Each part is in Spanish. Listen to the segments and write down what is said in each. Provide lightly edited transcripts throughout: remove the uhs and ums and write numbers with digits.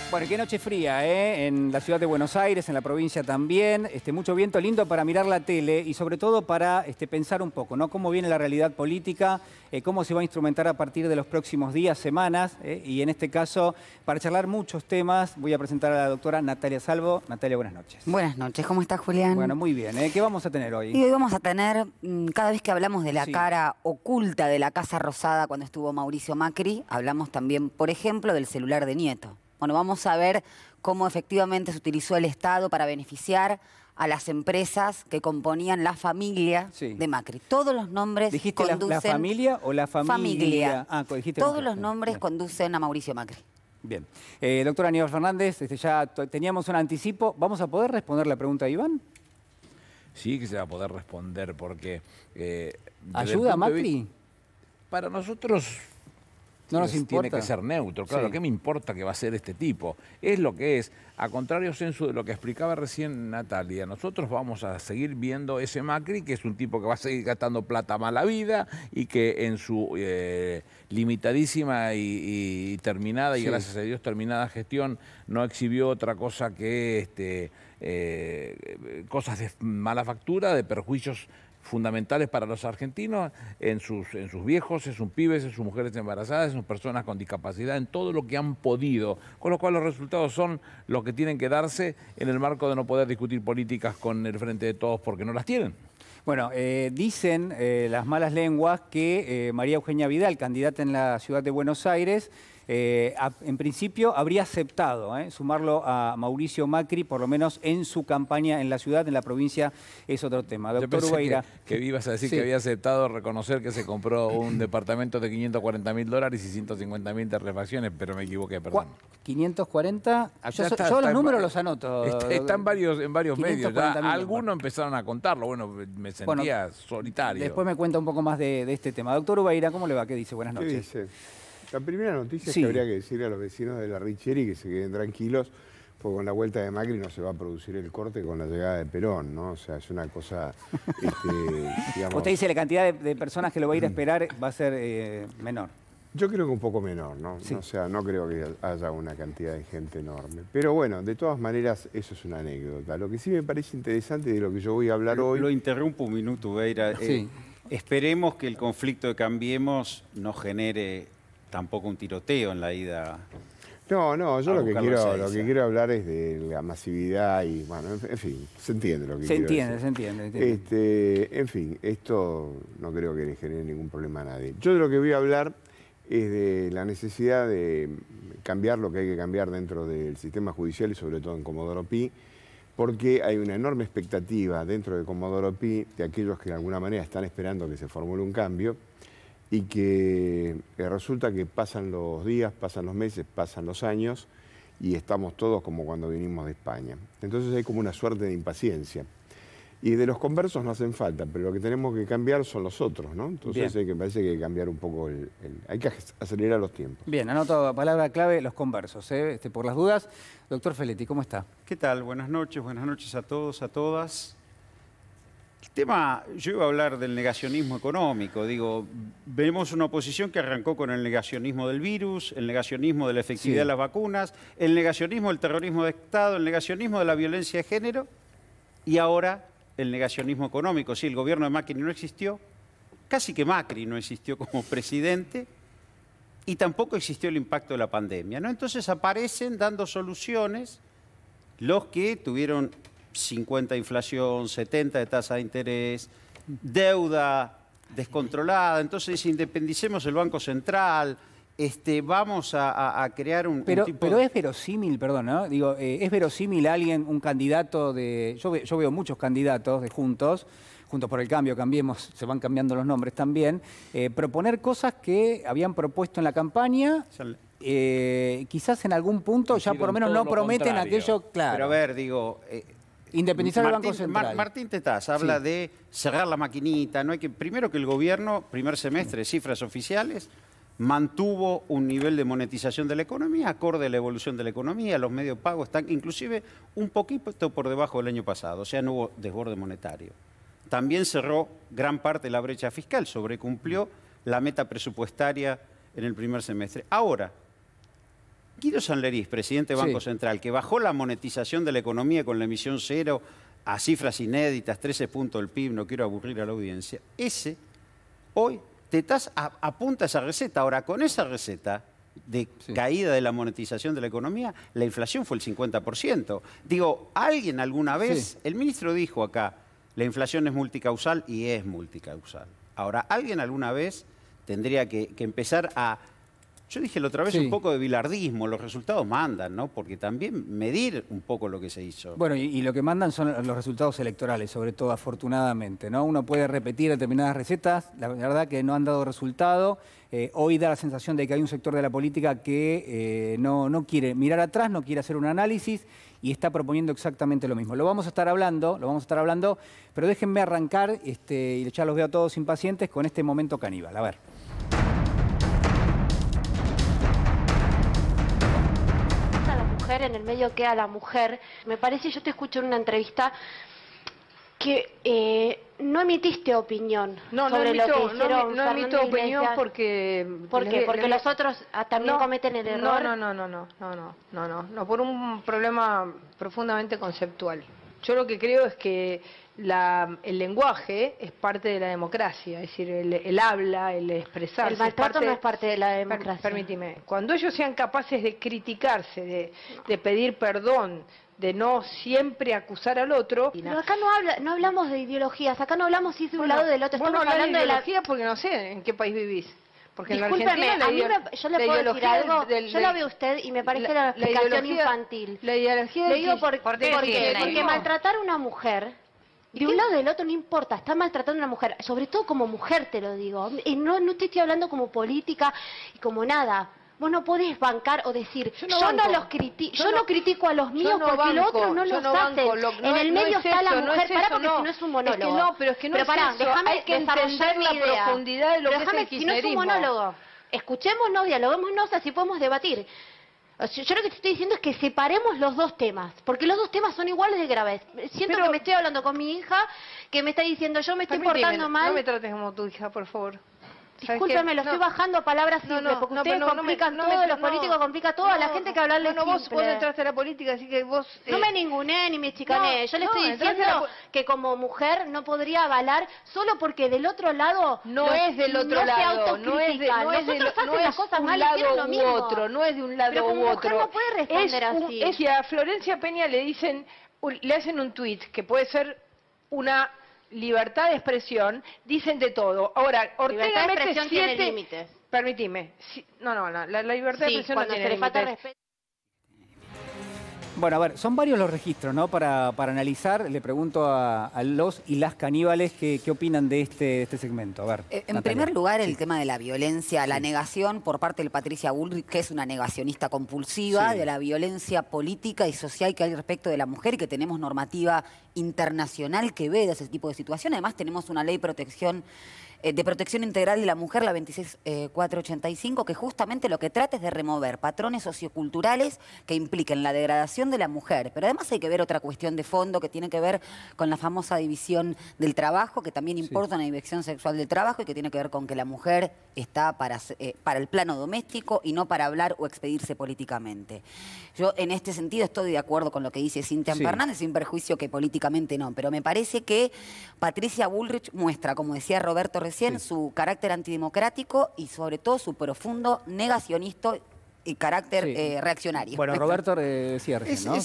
Bueno, qué noche fría, ¿eh? En la ciudad de Buenos Aires, en la provincia también. Mucho viento, lindo para mirar la tele y sobre todo para pensar un poco, ¿no? Cómo viene la realidad política, cómo se va a instrumentar a partir de los próximos días, semanas. Y en este caso, para charlar muchos temas, voy a presentar a la doctora Natalia Salvo. Natalia, buenas noches. Buenas noches, ¿cómo estás, Julián? Bueno, muy bien. ¿Qué vamos a tener hoy? Y hoy vamos a tener, cada vez que hablamos de la Sí. cara oculta de la Casa Rosada cuando estuvo Mauricio Macri, hablamos también, por ejemplo, del celular de Nieto. Bueno, vamos a ver cómo efectivamente se utilizó el Estado para beneficiar a las empresas que componían la familia de Macri. Todos los nombres ¿Dijiste conducen... la familia o la familia? Familia. Ah, dijiste Todos los nombres conducen a Mauricio Macri. Bien. Doctor Aníbal Fernández, ya teníamos un anticipo. ¿Vamos a poder responder la pregunta de Iván? Sí que se va a poder responder porque... ¿Ayuda a Macri? Para nosotros... No nos importa. Tiene que ser neutro, claro. Sí. ¿Qué me importa que va a ser este tipo? Es lo que es. A contrario sensu de lo que explicaba recién Natalia, nosotros vamos a seguir viendo ese Macri, que es un tipo que va a seguir gastando plata mala vida y que en su limitadísima y terminada, y gracias a Dios terminada gestión, no exhibió otra cosa que cosas de mala factura, de perjuicios fundamentales para los argentinos, en sus viejos, en sus pibes, en sus mujeres embarazadas, en sus personas con discapacidad, en todo lo que han podido. Con lo cual los resultados son los que tienen que darse en el marco de no poder discutir políticas con el Frente de Todos porque no las tienen. Bueno, dicen las malas lenguas que María Eugenia Vidal, candidata en la ciudad de Buenos Aires, en principio habría aceptado sumarlo a Mauricio Macri, por lo menos en su campaña en la ciudad, en la provincia, es otro tema. Doctor Ubeira. Que ibas a decir que había aceptado reconocer que se compró un departamento de $540.000 y 150.000 de refacciones, pero me equivoqué, perdón. 540, yo los números los anoto. Está en varios medios, ya algunos bueno. empezaron a contarlo, bueno, me sentía solitario. Después me cuenta un poco más de este tema. Doctor Ubeira, ¿cómo le va? ¿Qué dice? Buenas noches. ¿Qué dice? La primera noticia es que habría que decirle a los vecinos de la Richeri que se queden tranquilos, porque con la vuelta de Macri no se va a producir el corte con la llegada de Perón, ¿no? O sea, es una cosa, digamos... Usted dice la cantidad de personas que lo va a ir a esperar va a ser menor. Yo creo que un poco menor, ¿no? Sí. O sea, no creo que haya una cantidad de gente enorme. Pero bueno, de todas maneras, eso es una anécdota. Lo que sí me parece interesante de lo que yo voy a hablar hoy... Lo interrumpo un minuto, Ubeira. Esperemos que el conflicto de Cambiemos no genere tampoco un tiroteo en la ida. No, yo lo que quiero hablar es de la masividad y, bueno, en fin, se entiende lo que quiero decir. Se entiende. En fin, esto no creo que le genere ningún problema a nadie. Yo de lo que voy a hablar es de la necesidad de cambiar lo que hay que cambiar dentro del sistema judicial y sobre todo en Comodoro Pi, porque hay una enorme expectativa dentro de Comodoro Pi de aquellos que de alguna manera están esperando que se formule un cambio y que resulta que pasan los días, pasan los meses, pasan los años y estamos todos como cuando vinimos de España. Entonces hay como una suerte de impaciencia. Y de los conversos no hacen falta, pero lo que tenemos que cambiar son los otros, ¿no? Entonces me parece que hay que cambiar un poco hay que acelerar los tiempos. Bien, anoto palabra clave, los conversos, por las dudas. Doctor Feletti, ¿cómo está? ¿Qué tal? Buenas noches a todos, a todas. El tema, yo iba a hablar del negacionismo económico. Digo, vemos una oposición que arrancó con el negacionismo del virus, el negacionismo de la efectividad de las vacunas, el negacionismo del terrorismo de Estado, el negacionismo de la violencia de género y ahora el negacionismo económico. Sí, el gobierno de Macri no existió, casi que Macri no existió como presidente y tampoco existió el impacto de la pandemia, ¿no? Entonces aparecen dando soluciones los que tuvieron 50 de inflación, 70 de tasa de interés, deuda descontrolada. Entonces independicemos el Banco Central, vamos a crear un tipo... Pero es verosímil, perdón, ¿no? Digo, es verosímil alguien, un candidato de... Yo veo muchos candidatos de Juntos por el Cambio, Cambiemos, se van cambiando los nombres también, proponer cosas que habían propuesto en la campaña... quizás en algún punto ya por lo menos no prometen aquello, claro. Pero a ver, digo... independizar el Banco Central. Martín Tetaz habla de cerrar la maquinita. No hay que, primero que el gobierno, primer semestre, cifras oficiales, mantuvo un nivel de monetización de la economía acorde a la evolución de la economía. Los medios de pago están inclusive un poquito por debajo del año pasado. O sea, no hubo desborde monetario. También cerró gran parte de la brecha fiscal, sobrecumplió la meta presupuestaria en el primer semestre. Ahora, Guido Sanlerís, presidente del Banco Sí. Central, que bajó la monetización de la economía con la emisión cero a cifras inéditas, 13 puntos del PIB, no quiero aburrir a la audiencia, ese hoy apunta a esa receta. Ahora, con esa receta de caída de la monetización de la economía, la inflación fue el 50%. Digo, alguien alguna vez, el ministro dijo acá, la inflación es multicausal y es multicausal. Ahora, alguien alguna vez tendría que empezar a... Yo dije la otra vez un poco de bilardismo, los resultados mandan, ¿no? Porque también medir un poco lo que se hizo. Bueno, y lo que mandan son los resultados electorales, sobre todo, afortunadamente, ¿no? Uno puede repetir determinadas recetas, la verdad que no han dado resultado. Hoy da la sensación de que hay un sector de la política que no quiere mirar atrás, no quiere hacer un análisis y está proponiendo exactamente lo mismo. Lo vamos a estar hablando, pero déjenme arrancar, y ya los veo a todos impacientes, con este momento caníbal. A ver. En el medio queda la mujer. Me parece, yo te escuché en una entrevista que no emitiste opinión sobre lo que hicieron. No emito opinión porque... ¿Por qué? Porque los otros también cometen el error. No, por un problema profundamente conceptual. Yo lo que creo es que el lenguaje es parte de la democracia, es decir, el habla, el expresarse. El maltrato no es parte de la democracia. Permíteme, cuando ellos sean capaces de criticarse, de pedir perdón, de no siempre acusar al otro... Pero acá no hablamos de ideologías, acá no hablamos si es de un lado o del otro, estamos hablando de la ideología porque no sé en qué país vivís. Porque discúlpeme, en la Argentina yo le puedo decir algo, yo lo veo a usted y me parece la explicación infantil. La ideología... Le digo porque maltratar a una mujer, de un lado o del otro no importa, está maltratando a una mujer, sobre todo como mujer te lo digo, y no te estoy hablando como política y como nada. Vos no podés bancar o decir, yo no critico a los míos porque los otros no los hacen. En el medio está la mujer, pará porque si no es un monólogo. Pero es que no es eso, hay que entender la profundidad de lo que es el kirchnerismo. Si no es un monólogo, escuchémonos, dialoguémonos, así podemos debatir. Yo lo que te estoy diciendo es que separemos los dos temas, porque los dos temas son iguales de graves. Siento que me estoy hablando con mi hija, que me está diciendo, yo me estoy portando mal. No me trates como tu hija, por favor. Discúlpeme, lo estoy bajando a palabras simples, porque ustedes complican todo, los políticos complican todo, a la gente que hablarle simple. Vos entraste a la política, así que vos... No me ninguneé ni me chicaneé, yo le estoy diciendo que como mujer no podría avalar solo porque del otro lado... No es del otro lado, no es de un lado u otro, no es de un lado u otro. Pero como mujer no puede responder así. Es que a Florencia Peña le hacen un tuit que puede ser una... libertad de expresión, dicen de todo. Ahora, Ortega mete 7... tiene límites. Permitime. La libertad de expresión no tiene límites. Bueno, a ver, son varios los registros, ¿no? Para analizar, le pregunto a los y las caníbales qué opinan de este segmento. A ver, en Natalia. primer lugar, el tema de la violencia, la negación por parte de Patricia Bullrich, que es una negacionista compulsiva de la violencia política y social que hay respecto de la mujer y que tenemos normativa internacional que ve de ese tipo de situaciones. Además, tenemos una ley de protección integral de la mujer, la 26485, que justamente lo que trata es de remover patrones socioculturales que impliquen la degradación de la mujer. Pero además hay que ver otra cuestión de fondo que tiene que ver con la famosa división del trabajo, que también importa una división sexual del trabajo y que tiene que ver con que la mujer está para el plano doméstico y no para hablar o expedirse políticamente. Yo en este sentido estoy de acuerdo con lo que dice Cintia Fernández, sin perjuicio que políticamente no, pero me parece que Patricia Bullrich muestra, como decía Roberto recién, su carácter antidemocrático y sobre todo su profundo negacionista y carácter reaccionario. Bueno, Roberto decía recién, ¿no?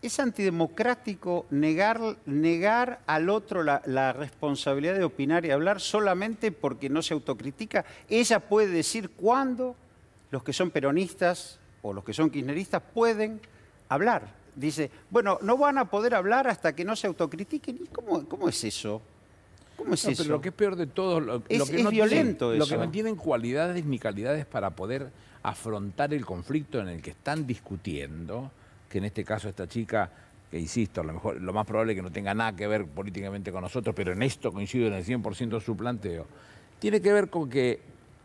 Es antidemocrático negar al otro la responsabilidad de opinar y hablar solamente porque no se autocritica. Ella puede decir cuándo los que son peronistas o los que son kirchneristas pueden hablar. Dice, bueno, no van a poder hablar hasta que no se autocritiquen. ¿Y cómo es eso? ¿Cómo es eso? Pero lo que es peor de todo, es violento eso. Lo que no tienen cualidades ni calidades para poder afrontar el conflicto en el que están discutiendo, que en este caso esta chica, que insisto, a lo mejor lo más probable es que no tenga nada que ver políticamente con nosotros, pero en esto coincido en el 100% de su planteo, tiene que ver con que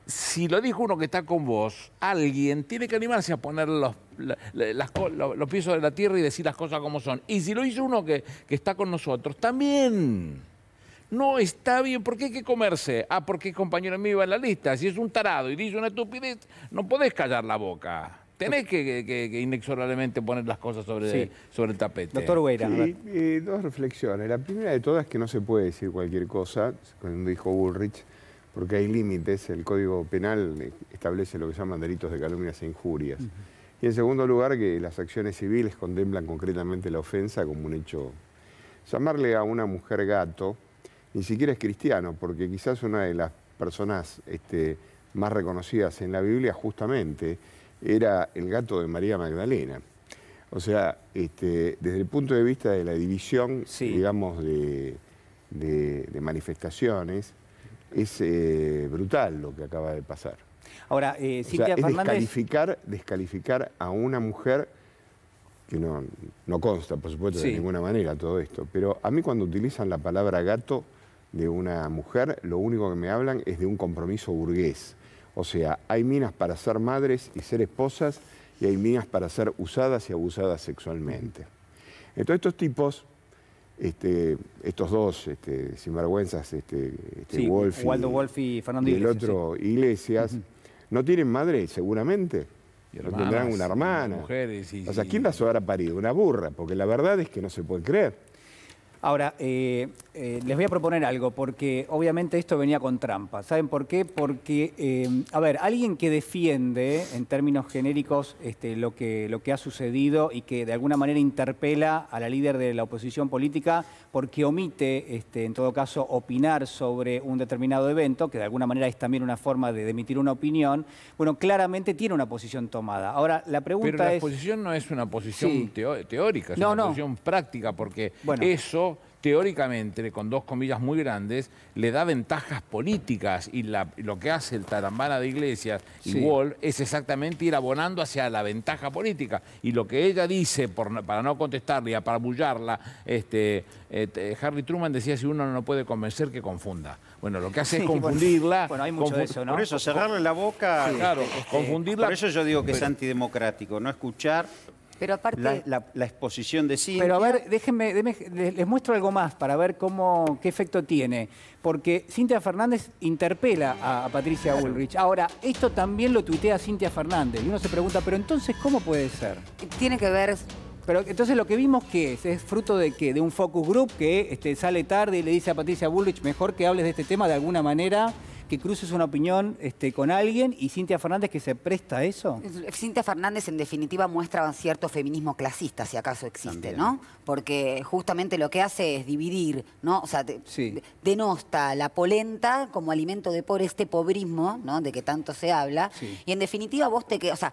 si lo dijo uno que está con vos, alguien tiene que animarse a poner los pies sobre la tierra y decir las cosas como son. Y si lo hizo uno que está con nosotros, también. No está bien, ¿por qué hay que comerse? Porque el compañero mío iba en la lista. Si es un tarado y dice una estupidez, no podés callar la boca. tenés que inexorablemente poner las cosas sobre el tapete. Doctor Huera. Sí, dos reflexiones. La primera de todas es que no se puede decir cualquier cosa, como dijo Bullrich, porque hay límites. El Código Penal establece lo que se llaman delitos de calumnias e injurias. Y en segundo lugar, que las acciones civiles contemplan concretamente la ofensa como un hecho. Llamarle a una mujer gato ni siquiera es cristiano, porque quizás una de las personas más reconocidas en la Biblia justamente era el gato de María Magdalena. O sea, desde el punto de vista de la división, digamos, de manifestaciones, es brutal lo que acaba de pasar. Ahora, Cintia Fernández... descalificar a una mujer, que no consta, por supuesto, de ninguna manera todo esto, pero a mí cuando utilizan la palabra gato de una mujer, lo único que me hablan es de un compromiso burgués. O sea, hay minas para ser madres y ser esposas, y hay minas para ser usadas y abusadas sexualmente. Entonces estos tipos, estos dos sinvergüenzas, Waldo Wolf y Fernando Iglesias. Y el otro, Iglesias, no tienen madre seguramente. Y no tendrán una hermana. Mujeres, o sea, ¿quién las habrá parido? Una burra, porque la verdad es que no se puede creer. Ahora, les voy a proponer algo, porque obviamente esto venía con trampa. ¿Saben por qué? Porque, a ver, alguien que defiende en términos genéricos lo que ha sucedido y que de alguna manera interpela a la líder de la oposición política porque omite, en todo caso, opinar sobre un determinado evento, que de alguna manera es también una forma de emitir una opinión, bueno, claramente tiene una posición tomada. Ahora, la pregunta es... Pero la posición no es una posición teórica, es una posición práctica, porque eso... teóricamente, con dos comillas muy grandes, le da ventajas políticas y lo que hace el tarambana de Iglesias y Wolf es exactamente ir abonando hacia la ventaja política. Y lo que ella dice, para no contestarle y apabullarla, Harry Truman decía, si uno no puede convencer, que confunda. Bueno, lo que hace es confundirla. Bueno, hay mucho de eso, ¿no? Por eso, cerrarle la boca, claro, confundirla. Por eso yo digo que es antidemocrático, no escuchar... Pero aparte... La exposición de Cintia... Pero a ver, les muestro algo más para ver qué efecto tiene. Porque Cintia Fernández interpela a Patricia Bullrich. Ahora, esto también lo tuitea Cintia Fernández. Y uno se pregunta, ¿pero entonces cómo puede ser? Tiene que ver... Pero entonces lo que vimos, ¿qué es fruto de qué? De un focus group que sale tarde y le dice a Patricia Bullrich, mejor que hables de este tema de alguna manera, que cruces una opinión con alguien, y Cintia Fernández que se presta a eso. Cintia Fernández en definitiva muestra cierto feminismo clasista, si acaso existe, ¿no? Porque justamente lo que hace es dividir, ¿no? O sea, denosta la polenta como alimento de este pobrismo, ¿no? De que tanto se habla. Y en definitiva vos o sea,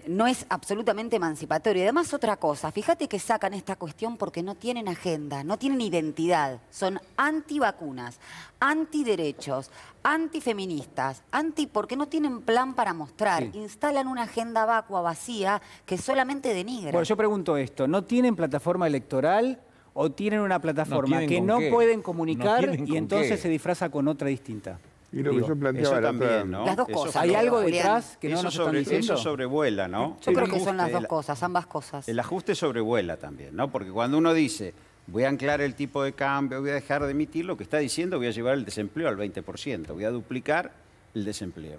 no es absolutamente emancipatorio. Y además otra cosa, fíjate que sacan esta cuestión porque no tienen agenda, no tienen identidad, son antivacunas, antiderechos, antifeministas, porque no tienen plan para mostrar, instalan una agenda vacua, vacía, que solamente denigra. Bueno, yo pregunto esto, ¿no tienen plataforma electoral o tienen una plataforma que no pueden comunicar y entonces se disfraza con otra distinta? Y lo que yo planteaba también, ¿no? Las dos cosas. ¿Hay algo detrás que no nos están diciendo? Eso sobrevuela, ¿no? Yo creo que son las dos cosas, ambas cosas. El ajuste sobrevuela también, ¿no? Porque cuando uno dice, voy a anclar el tipo de cambio, voy a dejar de emitir, lo que está diciendo, voy a llevar el desempleo al 20%, voy a duplicar el desempleo.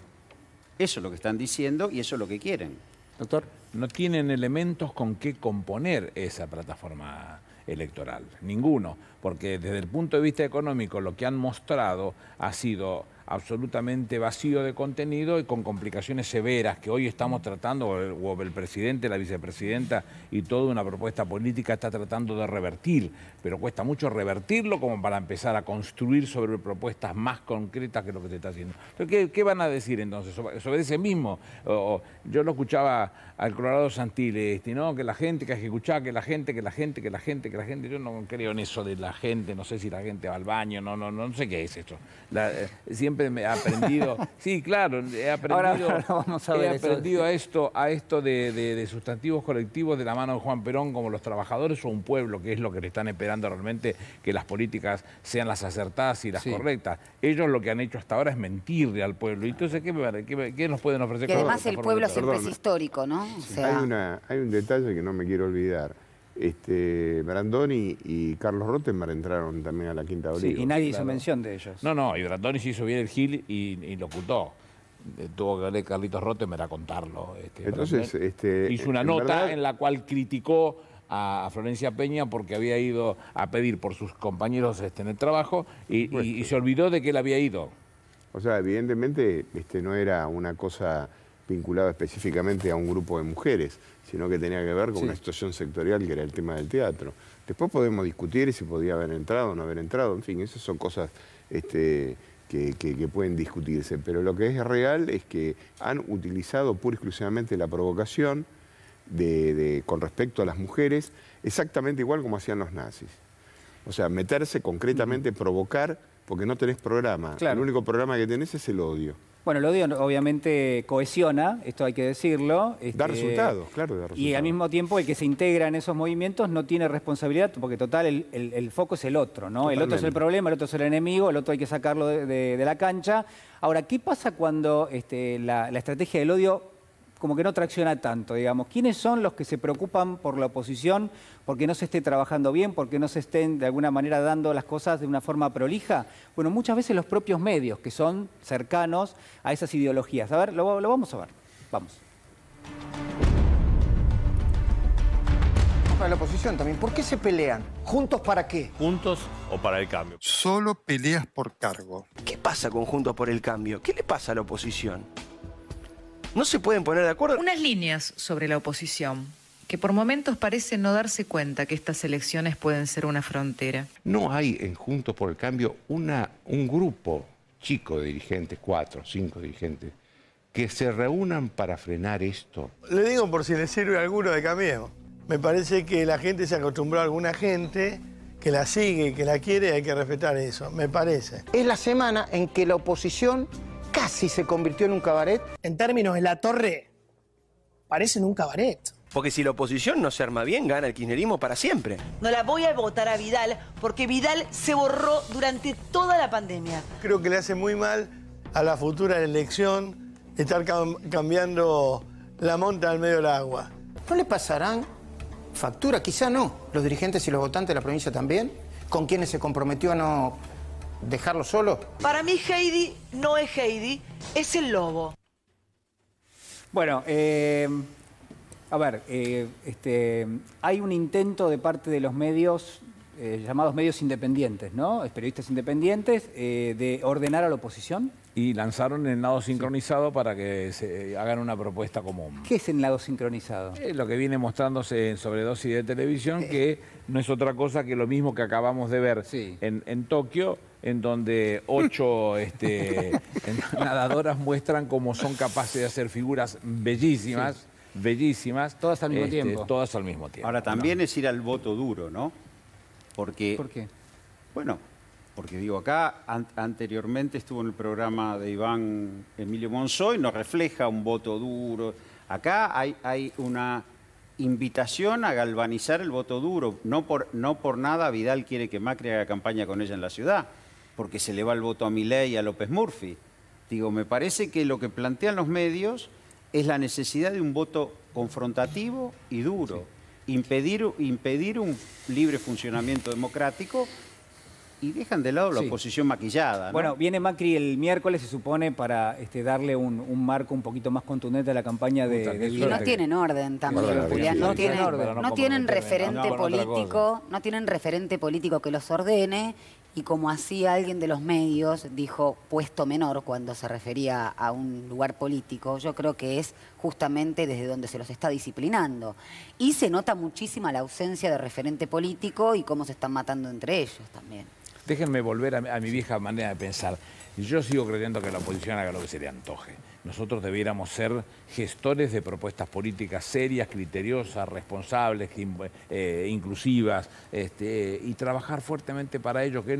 Eso es lo que están diciendo y eso es lo que quieren. Doctor, no tienen elementos con qué componer esa plataforma electoral, ninguno, porque desde el punto de vista económico lo que han mostrado ha sido absolutamente vacío de contenido y con complicaciones severas que hoy estamos tratando, o el presidente, la vicepresidenta y toda una propuesta política está tratando de revertir, pero cuesta mucho revertirlo como para empezar a construir sobre propuestas más concretas que lo que se está haciendo. Entonces, ¿qué van a decir entonces? ¿Sobre ese mismo? Yo lo escuchaba al Colorado Santilli, ¿no? Que la gente, que hay que escuchar, que la gente, yo no creo en eso de la gente, no sé si la gente va al baño, no sé qué es esto. Siempre me he aprendido, sí, claro, he aprendido, ahora vamos a ver a esto de sustantivos colectivos de la mano de Juan Perón, como los trabajadores o un pueblo, que es lo que le están esperando realmente, que las políticas sean las acertadas y las correctas. Ellos lo que han hecho hasta ahora es mentirle al pueblo. Y entonces, ¿qué nos pueden ofrecer? Que además el pueblo siempre es histórico, ¿no? O sea... Hay un detalle que no me quiero olvidar. Brandoni y Carlos Rottenberg entraron también a la Quinta de Olivos. Sí, y nadie hizo mención de ellos. No, y Brandoni se hizo bien el gil y locutó. tuvo que ver Carlitos Rottenmeier a contarlo. Entonces, hizo una nota en la cual criticó a Florencia Peña porque había ido a pedir por sus compañeros en el trabajo y se olvidó de que él había ido. O sea, evidentemente no era una cosa vinculada específicamente a un grupo de mujeres, sino que tenía que ver con una situación sectorial que era el tema del teatro. Después podemos discutir si podía haber entrado o no haber entrado, en fin, esas son cosas que pueden discutirse, pero lo que es real es que han utilizado pura y exclusivamente la provocación con respecto a las mujeres, exactamente igual como hacían los nazis. O sea, meterse concretamente, provocar, porque no tenés programa. Claro. El único programa que tenés es el odio. Bueno, el odio obviamente cohesiona, esto hay que decirlo. Da resultados, claro, da resultados. Y al mismo tiempo el que se integra en esos movimientos no tiene responsabilidad, porque total el foco es el otro, ¿no? Totalmente. El otro es el problema, el otro es el enemigo, el otro hay que sacarlo de la cancha. Ahora, ¿qué pasa cuando la estrategia del odio como que no tracciona tanto, digamos? ¿Quiénes son los que se preocupan por la oposición, porque no se esté trabajando bien, porque no se estén de alguna manera dando las cosas de una forma prolija? Bueno, muchas veces los propios medios, que son cercanos a esas ideologías. A ver, lo vamos a ver. Vamos. Para la oposición también. ¿Por qué se pelean? ¿Juntos para qué? ¿Juntos o para el cambio? Solo peleas por cargo. ¿Qué pasa con Juntos por el Cambio? ¿Qué le pasa a la oposición? ¿No se pueden poner de acuerdo? Unas líneas sobre la oposición, que por momentos parecen no darse cuenta que estas elecciones pueden ser una frontera. No hay en Juntos por el Cambio un grupo chico de dirigentes, 4 o 5 dirigentes, que se reúnan para frenar esto. Le digo por si le sirve a alguno de Cambiemos. Me parece que la gente se acostumbró a alguna gente que la sigue, que la quiere, y hay que respetar eso, me parece. Es la semana en que la oposición casi se convirtió en un cabaret. En términos de la torre, parecen un cabaret. Porque si la oposición no se arma bien, gana el kirchnerismo para siempre. No la voy a votar a Vidal porque Vidal se borró durante toda la pandemia. Creo que le hace muy mal a la futura elección estar cambiando la monta al medio del agua. ¿No le pasarán factura? Quizá no. Los dirigentes y los votantes de la provincia también, con quienes se comprometió a no dejarlo solo. Para mí Heidi no es Heidi, es el lobo. Bueno, a ver, hay un intento de parte de los medios, llamados medios independientes, ¿no? Periodistas independientes, de ordenar a la oposición. Y lanzaron el nado sincronizado para que se hagan una propuesta común. ¿Qué es el nado sincronizado? Es lo que viene mostrándose en Sobredosis de Televisión, que no es otra cosa que lo mismo que acabamos de ver en Tokio, en donde 8 nadadoras muestran cómo son capaces de hacer figuras bellísimas, bellísimas. Todas al mismo tiempo. Todas al mismo tiempo. Ahora, también es ir al voto duro, ¿no? Porque, ¿por qué? Bueno, porque digo, acá anteriormente estuvo en el programa de Iván Emilio Monzó y nos refleja un voto duro. Acá hay una invitación a galvanizar el voto duro. No por nada Vidal quiere que Macri haga campaña con ella en la ciudad, porque se le va el voto a Milei y a López Murphy. Digo, me parece que lo que plantean los medios es la necesidad de un voto confrontativo y duro. Sí. Impedir un libre funcionamiento democrático y dejan de lado la oposición maquillada, ¿no? Bueno, viene Macri el miércoles, se supone, para darle un marco un poquito más contundente a la campaña de Y no tienen orden también, Julián. No tienen referente político, no tienen referente político que los ordene. Y como hacía alguien de los medios, dijo puesto menor cuando se refería a un lugar político, yo creo que es justamente desde donde se los está disciplinando. Y se nota muchísima la ausencia de referente político y cómo se están matando entre ellos también. Déjenme volver a mi vieja manera de pensar. Yo sigo creyendo que la oposición haga lo que se le antoje. Nosotros debiéramos ser gestores de propuestas políticas serias, criteriosas, responsables, inclusivas, y trabajar fuertemente para ello, que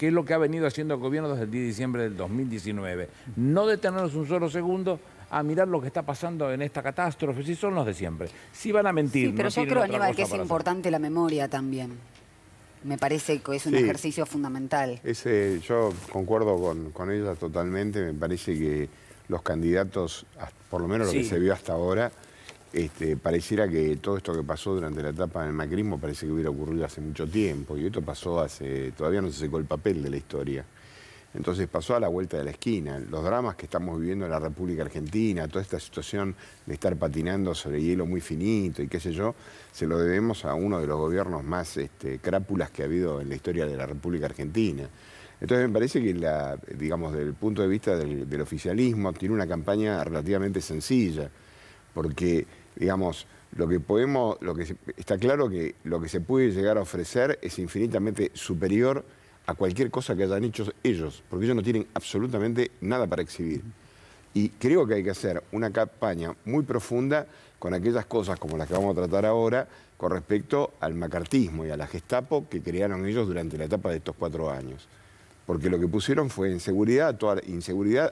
es lo que ha venido haciendo el gobierno desde el 10 de diciembre del 2019. No detenernos un solo segundo a mirar lo que está pasando en esta catástrofe, si son los de siempre. Si van a mentir, sí, pero no yo creo, Aníbal, que es hacer. Importante la memoria también. Me parece que es un ejercicio fundamental. Yo concuerdo con ella totalmente. Me parece que los candidatos, por lo menos lo que se vio hasta ahora, pareciera que todo esto que pasó durante la etapa del macrismo parece que hubiera ocurrido hace mucho tiempo. Y esto pasó todavía no se secó el papel de la historia. Entonces pasó a la vuelta de la esquina. Los dramas que estamos viviendo en la República Argentina, toda esta situación de estar patinando sobre hielo muy finito y qué sé yo, se lo debemos a uno de los gobiernos más crápulas que ha habido en la historia de la República Argentina. Entonces me parece que, digamos, desde el punto de vista del oficialismo, tiene una campaña relativamente sencilla, porque, digamos, está claro que lo que se puede llegar a ofrecer es infinitamente superior a cualquier cosa que hayan hecho ellos, porque ellos no tienen absolutamente nada para exhibir. Y creo que hay que hacer una campaña muy profunda con aquellas cosas como las que vamos a tratar ahora, con respecto al macartismo y a la Gestapo que crearon ellos durante la etapa de estos 4 años. Porque lo que pusieron fue inseguridad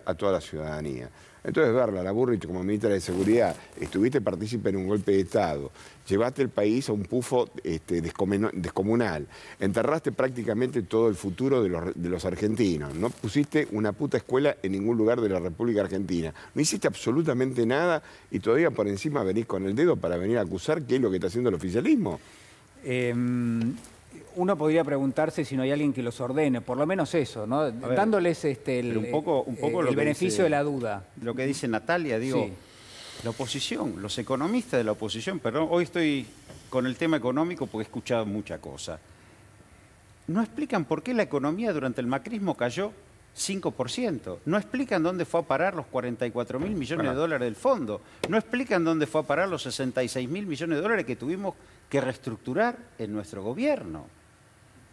a toda la ciudadanía. Entonces, verla, la Burrich como ministra de Seguridad, estuviste partícipe en un golpe de Estado, llevaste el país a un pufo descomunal, enterraste prácticamente todo el futuro de los argentinos, no pusiste una puta escuela en ningún lugar de la República Argentina, no hiciste absolutamente nada y todavía por encima venís con el dedo para venir a acusar qué es lo que está haciendo el oficialismo. Uno podría preguntarse si no hay alguien que los ordene, por lo menos eso, ¿no? Dándoles el beneficio de la duda. Lo que dice Natalia, digo, la oposición, los economistas de la oposición, perdón, hoy estoy con el tema económico porque he escuchado mucha cosa. No explican por qué la economía durante el macrismo cayó 5%. No explican dónde fue a parar los 44.000 millones de dólares del fondo. No explican dónde fue a parar los 66.000 millones de dólares que tuvimos que reestructurar en nuestro gobierno.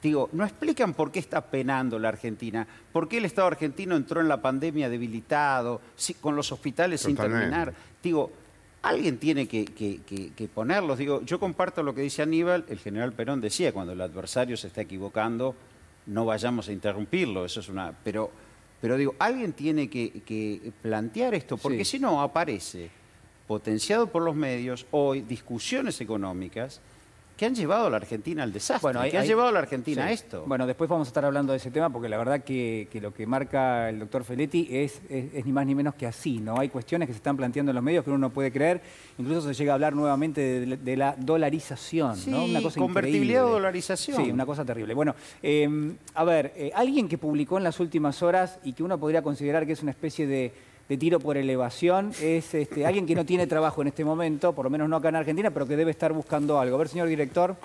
Digo, no explican por qué está penando la Argentina, por qué el Estado argentino entró en la pandemia debilitado, con los hospitales sin terminar. Digo, alguien tiene que ponerlos. Digo, yo comparto lo que dice Aníbal. El general Perón decía, cuando el adversario se está equivocando, no vayamos a interrumpirlo. Eso es una... Pero digo, alguien tiene que plantear esto, porque si no aparece, potenciado por los medios, hoy discusiones económicas que han llevado a la Argentina al desastre, que han llevado a la Argentina a esto. Bueno, después vamos a estar hablando de ese tema, porque la verdad que lo que marca el doctor Feletti es ni más ni menos que así, ¿no? Hay cuestiones que se están planteando en los medios que uno no puede creer, incluso se llega a hablar nuevamente de la dolarización, ¿no? Una cosa convertibilidad o increíble. dolarización. Sí, una cosa terrible. Bueno, a ver, alguien que publicó en las últimas horas y que uno podría considerar que es una especie de tiro por elevación, es alguien que no tiene trabajo en este momento, por lo menos no acá en Argentina, pero que debe estar buscando algo. A ver, señor director.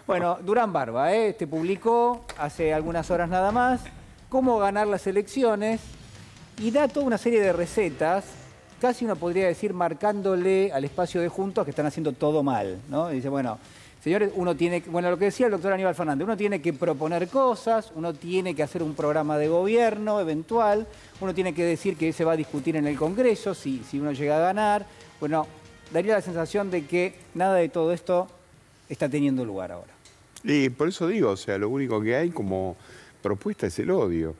Bueno, Durán Barba, publicó hace algunas horas nada más cómo ganar las elecciones y da toda una serie de recetas, casi uno podría decir marcándole al espacio de Juntos que están haciendo todo mal, ¿no? Y dice, bueno, señores, uno tiene, bueno, lo que decía el doctor Aníbal Fernández, uno tiene que proponer cosas, uno tiene que hacer un programa de gobierno eventual, uno tiene que decir que se va a discutir en el Congreso si uno llega a ganar. Bueno, daría la sensación de que nada de todo esto está teniendo lugar ahora. Y por eso digo, o sea, lo único que hay como propuesta es el odio.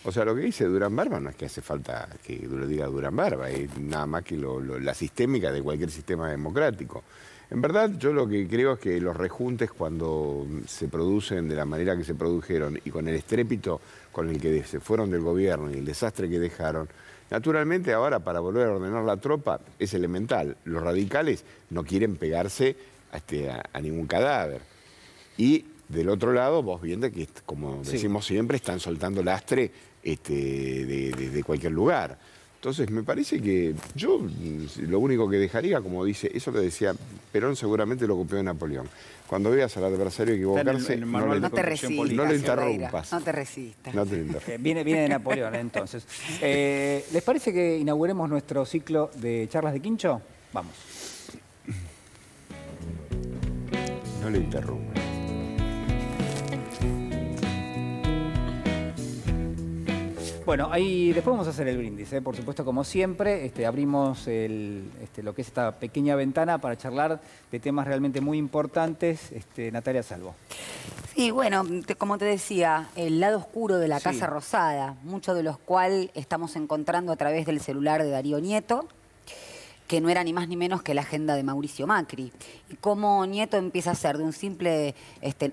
O sea, lo que dice Durán Barba no es que hace falta que lo diga Durán Barba, es nada más que la sistémica de cualquier sistema democrático. En verdad, yo lo que creo es que los rejuntes, cuando se producen de la manera que se produjeron y con el estrépito con el que se fueron del gobierno y el desastre que dejaron, naturalmente ahora para volver a ordenar la tropa es elemental. Los radicales no quieren pegarse a ningún cadáver. Y del otro lado, vos viendo que, como decimos siempre, están soltando lastre de cualquier lugar. Entonces, me parece que yo lo único que dejaría, como dice, eso lo decía Perón, seguramente lo copió de Napoleón. Cuando veas al adversario equivocarse, no le interrumpas. No te resistas. No te interrumpas. Viene de Napoleón, entonces. ¿Les parece que inauguremos nuestro ciclo de charlas de Quincho? Vamos. No le interrumpas. Bueno, ahí después vamos a hacer el brindis, por supuesto, como siempre. Abrimos lo que es esta pequeña ventana para charlar de temas realmente muy importantes. Natalia Salvo. Sí, bueno, como te decía, el lado oscuro de la Casa Rosada, mucho de los cuales estamos encontrando a través del celular de Darío Nieto, que no era ni más ni menos que la agenda de Mauricio Macri. Y cómo Nieto empieza a ser de un simple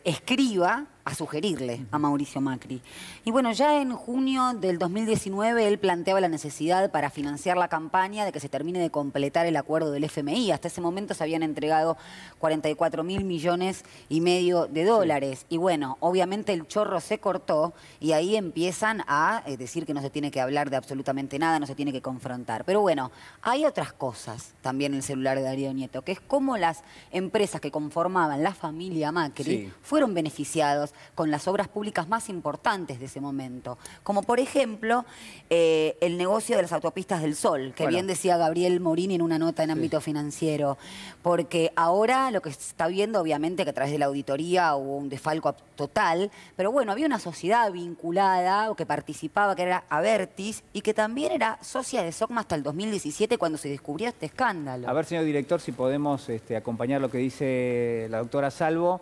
escriba a sugerirle a Mauricio Macri. Y bueno, ya en junio del 2019 él planteaba la necesidad para financiar la campaña de que se termine de completar el acuerdo del FMI. Hasta ese momento se habían entregado 44.000 millones y medio de dólares. Sí. Y bueno, obviamente el chorro se cortó y ahí empiezan a decir que no se tiene que hablar de absolutamente nada, no se tiene que confrontar. Pero bueno, hay otras cosas también en el celular de Darío Nieto, que es cómo las empresas que conformaban la familia Macri fueron beneficiados con las obras públicas más importantes de ese momento. Como por ejemplo, el negocio de las autopistas del Sol, que bien decía Gabriel Morini en una nota en ámbito financiero. Porque ahora lo que se está viendo, obviamente, que a través de la auditoría hubo un desfalco total, pero bueno, había una sociedad vinculada o que participaba, que era Abertis, y que también era socia de SOCMA hasta el 2017, cuando se descubrió este escándalo. A ver, señor director, si podemos acompañar lo que dice la doctora Salvo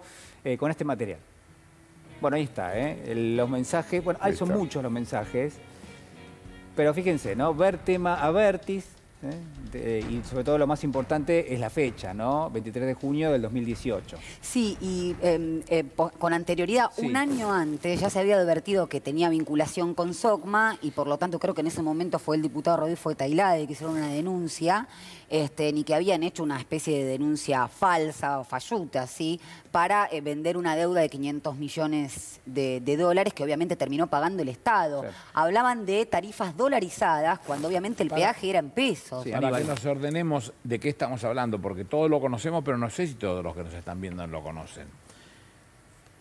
con este material. Bueno, ahí está, los mensajes. Bueno, son muchos los mensajes. Pero fíjense, ¿no? Ver tema Abertis, y sobre todo lo más importante es la fecha, ¿no? 23 de junio del 2018. Sí, y con anterioridad, un año antes, ya se había advertido que tenía vinculación con SOCMA y por lo tanto creo que en ese momento fue el diputado Rodolfo Tailade que hicieron una denuncia, ni que habían hecho una especie de denuncia falsa o falluta, ¿sí? Para vender una deuda de 500 millones de dólares que obviamente terminó pagando el Estado. Claro. Hablaban de tarifas dolarizadas cuando obviamente el peaje era en pesos. Sí, para que nos ordenemos de qué estamos hablando, porque todos lo conocemos, pero no sé si todos los que nos están viendo lo conocen.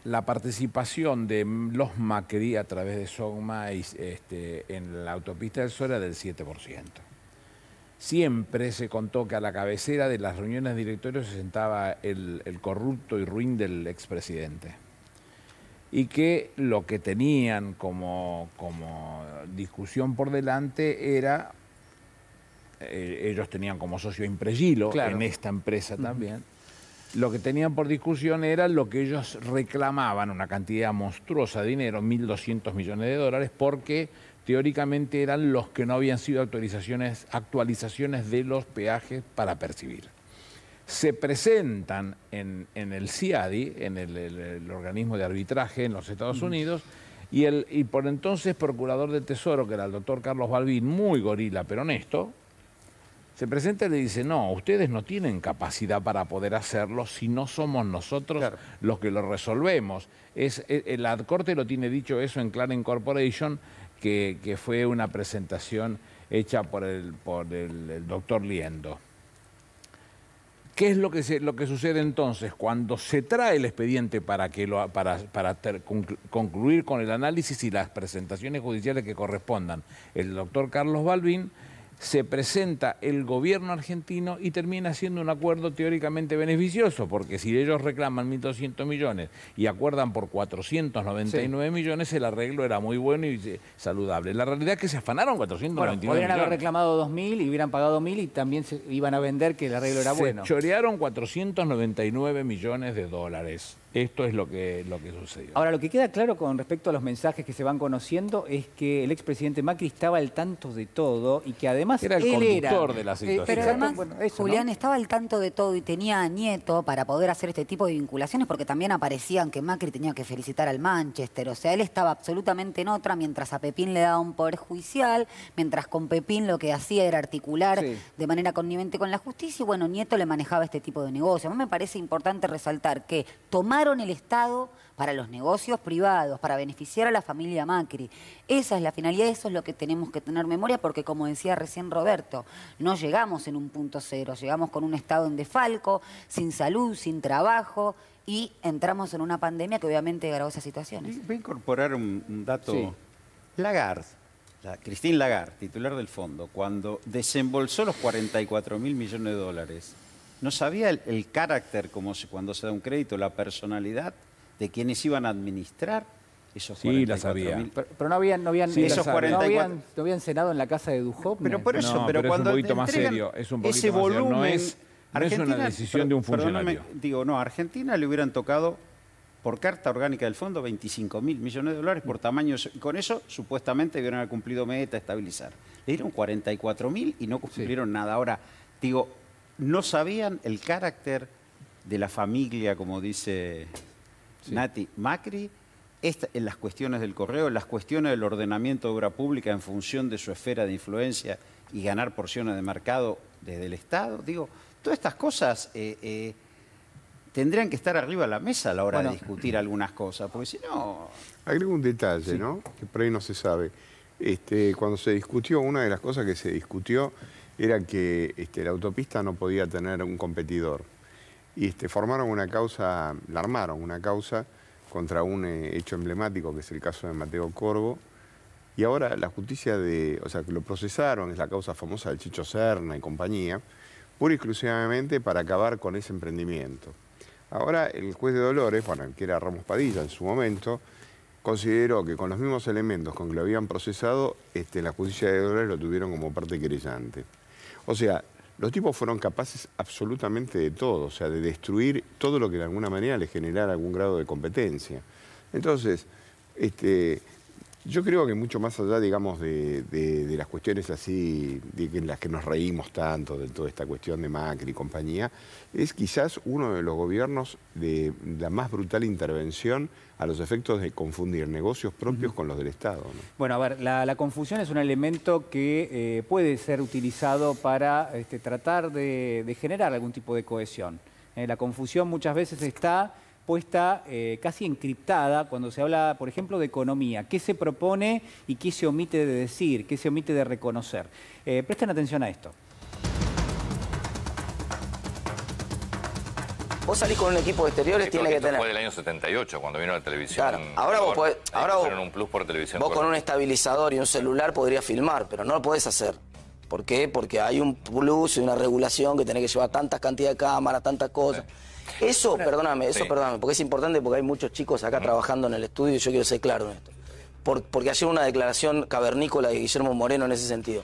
La participación de los Macri a través de SOCMA en la autopista del Sol era del 7%. Siempre se contó que a la cabecera de las reuniones de directorio se sentaba el corrupto y ruin del expresidente. Y que lo que tenían como discusión por delante era, ellos tenían como socio a Impregilo, en esta empresa también, lo que tenían por discusión era lo que ellos reclamaban, una cantidad monstruosa de dinero, 1.200 millones de dólares, porque teóricamente eran los que no habían sido actualizaciones de los peajes para percibir. Se presentan en el CIADI, en el organismo de arbitraje en los Estados Unidos, y por entonces procurador del Tesoro, que era el doctor Carlos Balbín, muy gorila pero honesto, se presenta y le dice, no, ustedes no tienen capacidad para poder hacerlo si no somos nosotros los que lo resolvemos. La Corte lo tiene dicho eso en Claren Corporation, que fue una presentación hecha por el doctor Liendo. ¿Qué es lo que sucede entonces? Cuando se trae el expediente para concluir con el análisis y las presentaciones judiciales que correspondan, el doctor Carlos Balbín, se presenta el gobierno argentino y termina siendo un acuerdo teóricamente beneficioso, porque si ellos reclaman 1.200 millones y acuerdan por 499 millones, el arreglo era muy bueno y saludable. La realidad es que se afanaron 499 millones. Podrían haber reclamado 2.000 y hubieran pagado 1.000 y también se iban a vender que el arreglo era bueno. Se chorearon 499 millones de dólares. Esto es lo que sucedió. Ahora, lo que queda claro con respecto a los mensajes que se van conociendo es que el expresidente Macri estaba al tanto de todo y que además era el conductor de la situación. Pero además, Julián, estaba al tanto de todo y tenía a Nieto para poder hacer este tipo de vinculaciones, porque también aparecían que Macri tenía que felicitar al Manchester. O sea, él estaba absolutamente en otra, mientras a Pepín le daba un poder judicial, mientras con Pepín lo que hacía era articular de manera connivente con la justicia, y bueno, Nieto le manejaba este tipo de negocios. A mí me parece importante resaltar que tomaron el Estado para los negocios privados, para beneficiar a la familia Macri. Esa es la finalidad, eso es lo que tenemos que tener memoria, porque como decía recién Roberto, no llegamos en un punto cero, llegamos con un Estado en desfalco, sin salud, sin trabajo, y entramos en una pandemia que obviamente agravó esas situaciones. Voy a incorporar un dato. Lagarde, Christine Lagarde, titular del fondo, cuando desembolsó los 44.000 millones de dólares, ¿no sabía el carácter, como cuando se da un crédito, la personalidad de quienes iban a administrar esos 44.000? Sí, la sabía. Pero no habían cenado en la casa de Duhovne. Pero por eso, no, pero cuando es un poquito más serio, ese volumen, no es una decisión de un funcionario. A Argentina le hubieran tocado por carta orgánica del fondo 25.000 millones de dólares por tamaño. Con eso supuestamente debieron haber cumplido meta, estabilizar. Le dieron 44.000 y no cumplieron nada. Ahora, no sabían el carácter de la familia, como dice Nati Macri, en las cuestiones del correo, en las cuestiones del ordenamiento de obra pública en función de su esfera de influencia y ganar porciones de mercado desde el Estado. Digo, todas estas cosas tendrían que estar arriba de la mesa a la hora de discutir algunas cosas, porque si no... Agrego un detalle, ¿no? Que por ahí no se sabe. Cuando se discutió, una de las cosas que se discutió era que la autopista no podía tener un competidor. Y formaron una causa, la armaron una causa contra un hecho emblemático, que es el caso de Mateo Corvo. Y ahora la justicia o sea, que lo procesaron, es la causa famosa del Chicho Serna y compañía, pura y exclusivamente para acabar con ese emprendimiento. Ahora el juez de Dolores, bueno, que era Ramos Padilla en su momento, consideró que con los mismos elementos con que lo habían procesado, la justicia de Dolores lo tuvieron como parte querellante. O sea, los tipos fueron capaces absolutamente de todo, o sea, de destruir todo lo que de alguna manera les generara algún grado de competencia. Entonces, yo creo que mucho más allá, digamos, de las cuestiones así, en las que nos reímos tanto, de toda esta cuestión de Macri y compañía, es quizás uno de los gobiernos de la más brutal intervención a los efectos de confundir negocios propios con los del Estado, ¿no? Bueno, a ver, la confusión es un elemento que puede ser utilizado para tratar de generar algún tipo de cohesión. La confusión muchas veces está puesta casi encriptada cuando se habla, por ejemplo, de economía. ¿Qué se propone y qué se omite de decir, qué se omite de reconocer? Presten atención a esto. Vos salís con un equipo de exteriores, Sí, tiene que tener... Fue del año 78, cuando vino la televisión. Claro, ahora vos podés... Ahora vos, un plus por televisión. vos con un estabilizador y un celular podrías filmar, pero no lo podés hacer. ¿Por qué? Porque hay un plus y una regulación que tenés que llevar tantas cantidades de cámaras, tantas cosas. Sí. Eso, perdóname, porque es importante, porque hay muchos chicos acá trabajando en el estudio y yo quiero ser claro en esto. Porque ayer una declaración cavernícola de Guillermo Moreno en ese sentido.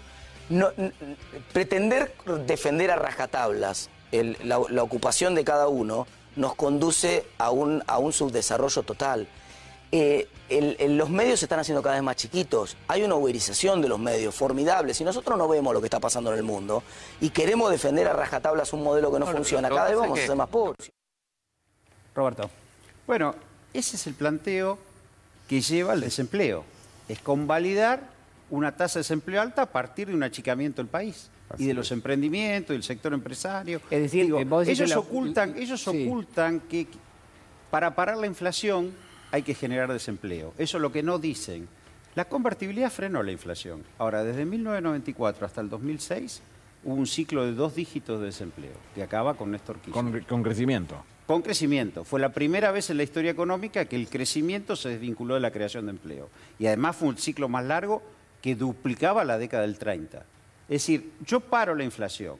Pretender defender a rajatablas la ocupación de cada uno nos conduce a un subdesarrollo total. Los medios se están haciendo cada vez más chiquitos, hay una uberización de los medios formidable. Si nosotros no vemos lo que está pasando en el mundo y queremos defender a rajatablas un modelo que no funciona, cada vez vamos a ser más pobres. Roberto. Bueno, ese es el planteo que lleva al desempleo. Es convalidar una tasa de desempleo alta a partir de un achicamiento del país. Y de los emprendimientos, del sector empresario. Es decir, ellos ocultan que para parar la inflación hay que generar desempleo. Eso es lo que no dicen. La convertibilidad frenó la inflación. Ahora, desde 1994 hasta el 2006 hubo un ciclo de 2 dígitos de desempleo, que acaba con Néstor Kirchner. Con crecimiento. Con crecimiento. Fue la primera vez en la historia económica que el crecimiento se desvinculó de la creación de empleo. Y además fue un ciclo más largo que duplicaba la década del 30. Es decir, yo paro la inflación,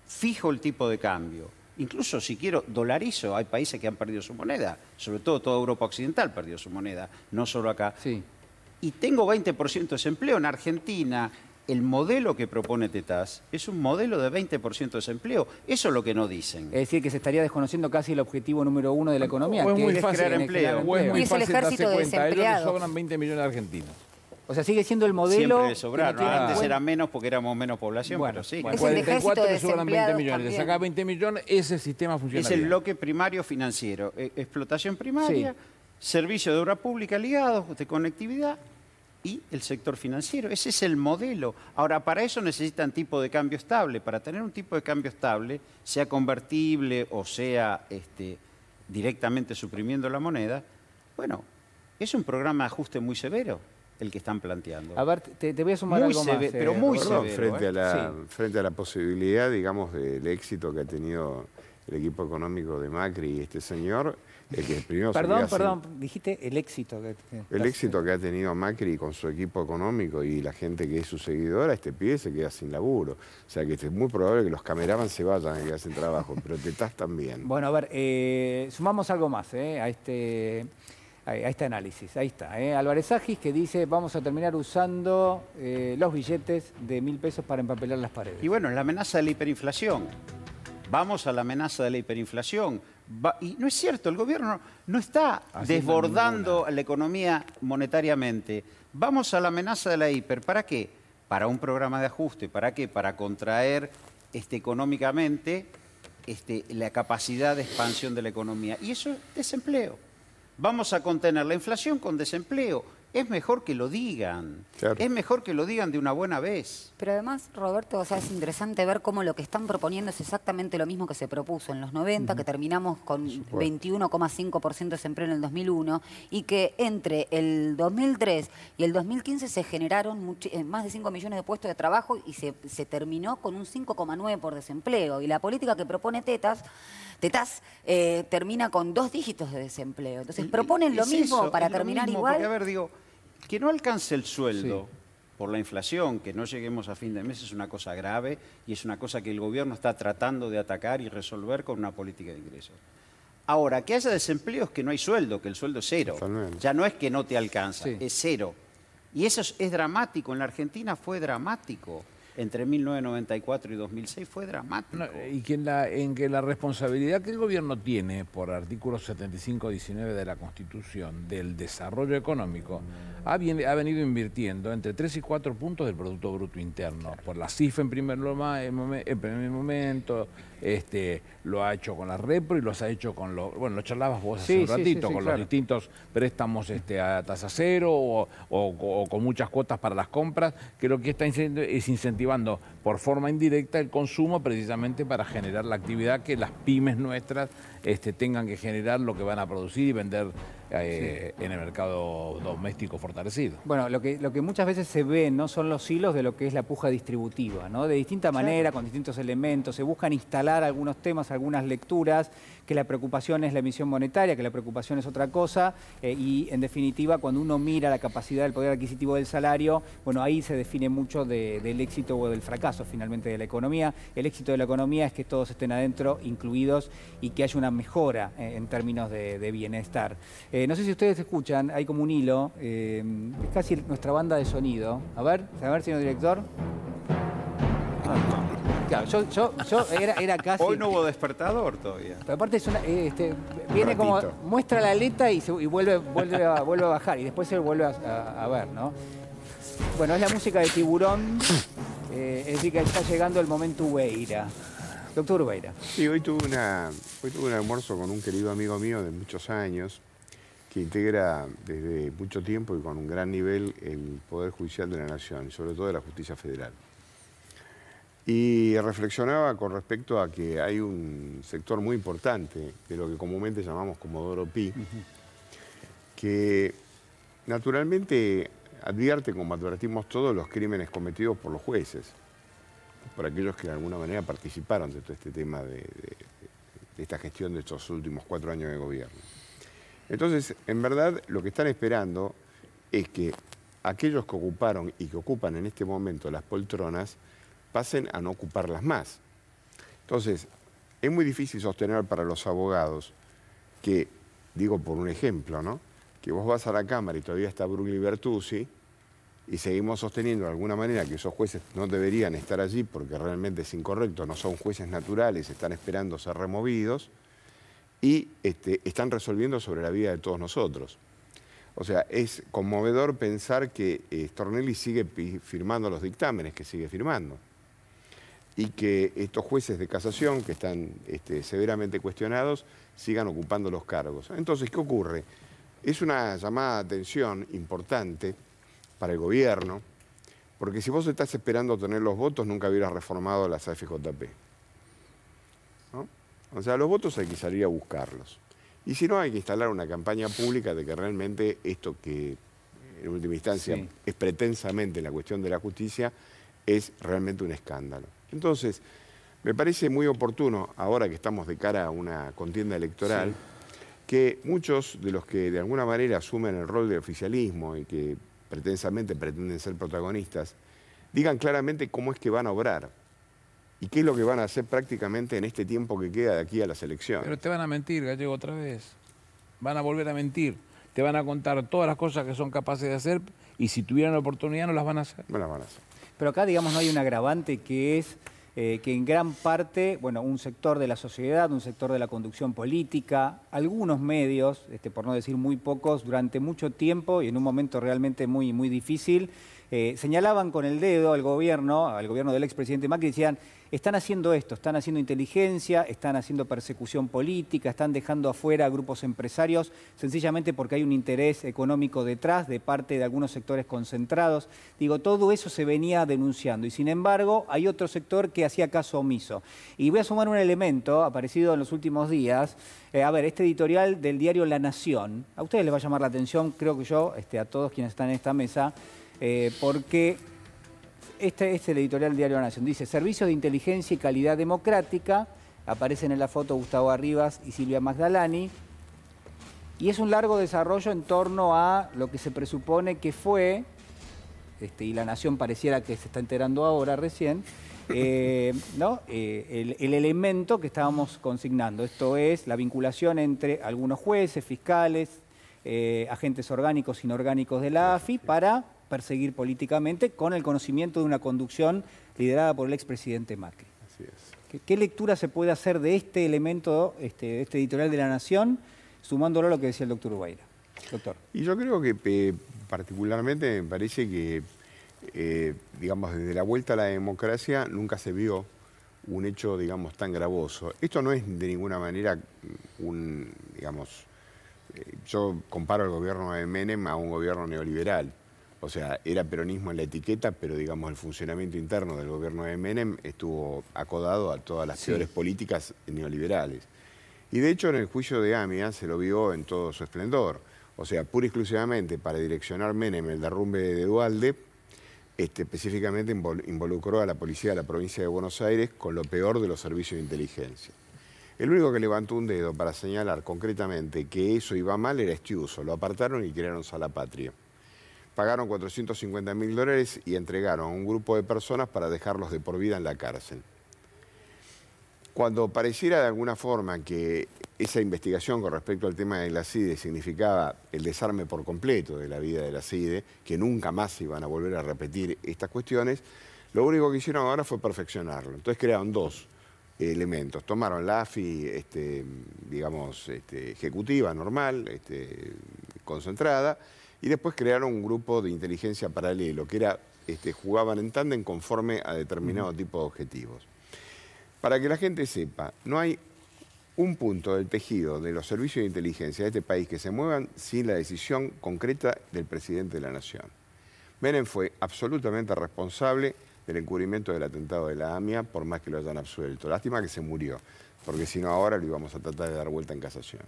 fijo el tipo de cambio, incluso si quiero dolarizo, hay países que han perdido su moneda, sobre todo toda Europa Occidental perdió su moneda, no solo acá. Sí. Y tengo 20% de desempleo. En Argentina, el modelo que propone Tetaz es un modelo de 20% de desempleo. Eso es lo que no dicen. Es decir, que se estaría desconociendo casi el objetivo número 1 de la economía, que es crear empleo. O es muy fácil darse cuenta, a ellos les desempleados. sobran 20 millones de argentinos. O sea, sigue siendo el modelo... Siempre le sobraron. Antes era menos porque éramos menos población, pero sí. Es el ejército 44 de le sobran 20 desempleados millones. Le también. sacás 20 millones, ese sistema funciona Es el bien. bloque primario financiero. Explotación primaria, servicio de obra pública ligados, de conectividad y el sector financiero. Ese es el modelo. Ahora, para eso necesitan tipo de cambio estable. Para tener un tipo de cambio estable, sea convertible o sea directamente suprimiendo la moneda, bueno, es un programa de ajuste muy severo el que están planteando. A ver, te voy a sumar muy algo severo, más. pero muy Roberto. severo. Frente a la posibilidad, digamos, del éxito que ha tenido el equipo económico de Macri y este señor, el que primero Perdón, dijiste el éxito. El éxito que ha tenido Macri con su equipo económico y la gente que es su seguidora, este pibe se queda sin laburo. O sea que es muy probable que los cameraman se vayan y queden sin trabajo, pero Tetaz también. Bueno, a ver, sumamos algo más a este análisis. Ahí está. Álvarez Agis, que dice, vamos a terminar usando los billetes de 1.000 pesos para empapelar las paredes. Y bueno, la amenaza de la hiperinflación. Vamos a la amenaza de la hiperinflación. Y no es cierto, el gobierno no está desbordando la economía monetariamente. Vamos a la amenaza de la hiper. ¿Para qué? Para un programa de ajuste. ¿Para qué? Para contraer económicamente la capacidad de expansión de la economía. Y eso es desempleo. vamos a contener la inflación con desempleo. Es mejor que lo digan. Claro. Es mejor que lo digan de una buena vez. Pero además, Roberto, o sea, es interesante ver cómo lo que están proponiendo es exactamente lo mismo que se propuso en los 90, que terminamos con 21,5% de desempleo en el 2001, y que entre el 2003 y el 2015 se generaron más de 5 millones de puestos de trabajo y se terminó con un 5,9% por desempleo. Y la política que propone Tetas termina con 2 dígitos de desempleo. Entonces proponen lo mismo para terminar igual. Porque, a ver, digo, que no alcance el sueldo por la inflación, que no lleguemos a fin de mes, es una cosa grave y es una cosa que el gobierno está tratando de atacar y resolver con una política de ingresos. Ahora, que haya desempleo es que no hay sueldo, que el sueldo es cero. Ya no es que no te alcanza, es cero. Y eso es dramático. En la Argentina fue dramático. Entre 1994 y 2006 fue dramático. No, y que en que la responsabilidad que el gobierno tiene por artículo 75-19 de la Constitución del desarrollo económico ha venido invirtiendo entre 3 y 4 puntos del Producto Bruto Interno. Por la CIF en primer momento, lo ha hecho con la Repro y los ha hecho con los... Bueno, lo charlabas vos hace un ratito, con los distintos préstamos a tasa cero o con muchas cuotas para las compras, que lo que está es incentivando por forma indirecta el consumo precisamente para generar la actividad que las pymes nuestras tengan que generar lo que van a producir y vender en el mercado doméstico fortalecido. Bueno, lo que muchas veces se ve no son los hilos de lo que es la puja distributiva, ¿no? De distinta manera, con distintos elementos, se buscan instalar algunos temas, algunas lecturas, que la preocupación es la emisión monetaria, que la preocupación es otra cosa, y en definitiva cuando uno mira la capacidad del poder adquisitivo del salario, bueno, ahí se define mucho del éxito o del fracaso finalmente de la economía. El éxito de la economía es que todos estén adentro, incluidos, y que haya una mejora en términos de bienestar. No sé si ustedes escuchan, hay como un hilo, es casi nuestra banda de sonido. A ver, señor director. Claro, yo era casi... Hoy no hubo despertador todavía. Pero aparte es viene como, muestra la aleta y vuelve a bajar y después se vuelve a ver, ¿no? Bueno, es la música de Tiburón, es decir que está llegando el momento Ubeira. Doctor Ubeira. Sí, hoy tuve un almuerzo con un querido amigo mío de muchos años, que integra desde mucho tiempo y con un gran nivel el Poder Judicial de la Nación, y sobre todo de la Justicia Federal. Y reflexionaba con respecto a que hay un sector muy importante de lo que comúnmente llamamos Comodoro Pi, que naturalmente advierte, como advertimos todos, los crímenes cometidos por los jueces, por aquellos que de alguna manera participaron de todo este tema de esta gestión de estos últimos 4 años de gobierno. Entonces, en verdad, lo que están esperando es que aquellos que ocuparon y que ocupan en este momento las poltronas pasen a no ocuparlas más. Entonces, es muy difícil sostener para los abogados que, digo por un ejemplo, ¿no?, que vos vas a la Cámara y todavía está Brugli Bertuzzi y seguimos sosteniendo de alguna manera que esos jueces no deberían estar allí porque realmente es incorrecto, no son jueces naturales, están esperando ser removidos y están resolviendo sobre la vida de todos nosotros. O sea, es conmovedor pensar que Stornelli sigue firmando los dictámenes que sigue firmando y que estos jueces de casación que están severamente cuestionados sigan ocupando los cargos. Entonces, ¿qué ocurre? Es una llamada de atención importante para el gobierno, porque si vos estás esperando tener los votos, nunca hubieras reformado las AFJP, ¿no? O sea, los votos hay que salir a buscarlos. Y si no, hay que instalar una campaña pública de que realmente esto que en última instancia es pretensamente la cuestión de la justicia, es realmente un escándalo. Entonces, me parece muy oportuno, ahora que estamos de cara a una contienda electoral, que muchos de los que de alguna manera asumen el rol de oficialismo y que pretensamente pretenden ser protagonistas, digan claramente cómo es que van a obrar y qué es lo que van a hacer prácticamente en este tiempo que queda de aquí a las elecciones. Pero te van a mentir, Gallego, otra vez. Van a volver a mentir. Te van a contar todas las cosas que son capaces de hacer y si tuvieran la oportunidad no las van a hacer. No las van a hacer. Pero acá, digamos, no hay un agravante que es que en gran parte, bueno, un sector de la sociedad, un sector de la conducción política, algunos medios, por no decir muy pocos, durante mucho tiempo y en un momento realmente muy difícil, señalaban con el dedo al gobierno del expresidente Macri y decían, están haciendo esto, están haciendo inteligencia, están haciendo persecución política, están dejando afuera a grupos empresarios, sencillamente porque hay un interés económico detrás de parte de algunos sectores concentrados. Digo, todo eso se venía denunciando y sin embargo hay otro sector que hacía caso omiso. Y voy a sumar un elemento aparecido en los últimos días. A ver, este editorial del diario La Nación, a ustedes les va a llamar la atención, creo que yo, a todos quienes están en esta mesa, porque este es el editorial del diario La Nación. Dice, Servicio de Inteligencia y Calidad Democrática, aparecen en la foto Gustavo Arribas y Silvia Magdalani, y es un largo desarrollo en torno a lo que se presupone que fue, y La Nación pareciera que se está enterando ahora recién, ¿no? el elemento que estábamos consignando. Esto es la vinculación entre algunos jueces, fiscales, agentes orgánicos e inorgánicos de la AFI para perseguir políticamente con el conocimiento de una conducción liderada por el expresidente Macri. Así es. ¿Qué lectura se puede hacer de este elemento, de este editorial de La Nación, sumándolo a lo que decía el doctor Ubaira? Doctor. Y yo creo que particularmente me parece que, digamos, desde la vuelta a la democracia nunca se vio un hecho, digamos, tan gravoso. Esto no es de ninguna manera un, digamos, yo comparo el gobierno de Menem a un gobierno neoliberal. O sea, era peronismo en la etiqueta, pero digamos el funcionamiento interno del gobierno de Menem estuvo acodado a todas las peores políticas neoliberales. Y de hecho en el juicio de AMIA se lo vio en todo su esplendor. O sea, pura y exclusivamente para direccionar Menem el derrumbe de Duhalde, específicamente involucró a la policía de la provincia de Buenos Aires con lo peor de los servicios de inteligencia. El único que levantó un dedo para señalar concretamente que eso iba mal era Estiuso. Lo apartaron y crearon Sala Patria. Pagaron $450.000 y entregaron a un grupo de personas para dejarlos de por vida en la cárcel. Cuando pareciera de alguna forma que esa investigación con respecto al tema de la CIDE significaba el desarme por completo de la vida de la CIDE, que nunca más se iban a volver a repetir estas cuestiones, lo único que hicieron ahora fue perfeccionarlo. Entonces crearon dos elementos. Tomaron la AFI, digamos, ejecutiva, normal, concentrada, y después crearon un grupo de inteligencia paralelo, que era, jugaban en tándem conforme a determinado tipo de objetivos. Para que la gente sepa, no hay un punto del tejido de los servicios de inteligencia de este país que se muevan sin la decisión concreta del presidente de la Nación. Menem fue absolutamente responsable del encubrimiento del atentado de la AMIA, por más que lo hayan absuelto. Lástima que se murió, porque si no ahora lo íbamos a tratar de dar vuelta en casación.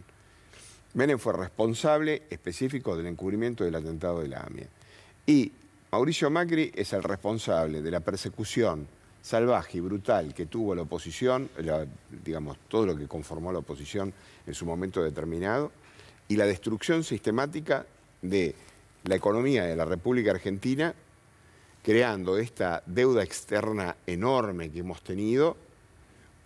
Menem fue responsable específico del encubrimiento del atentado de la AMIA. Y Mauricio Macri es el responsable de la persecución salvaje y brutal que tuvo la oposición, digamos, todo lo que conformó la oposición en su momento determinado, y la destrucción sistemática de la economía de la República Argentina, creando esta deuda externa enorme que hemos tenido,